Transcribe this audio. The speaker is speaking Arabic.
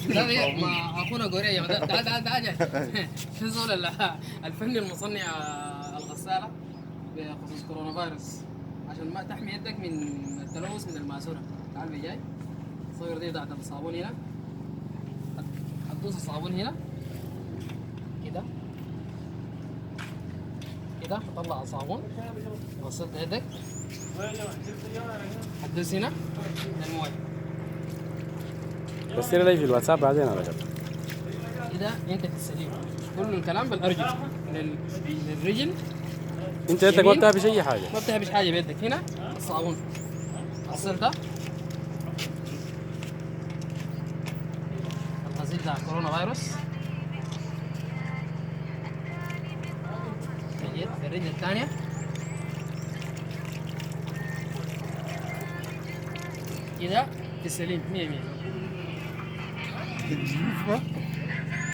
لا ما اخونا قوري تعال شو زول الفني المصنع الغسالة بخصوص كورونا فيروس عشان ما تحمي يدك من التلوث من الماسورة. تعال بجاي صغير دي بتاعت الصابون هنا، هتدوس الصابون هنا كده كده، تطلع الصابون غسلت يدك، هتدوس هنا المويه. بس لي في الواتساب بعدين على جنب كده انت تستلم كل الكلام بالارجل للرجل. انت يدك ما بتهبش اي حاجه، ما بتهبش حاجه بيدك. هنا الصابون غسلتها، الغسيل بتاع كورونا فيروس. جيت في الرجل الثانيه كده تستلم 100 100.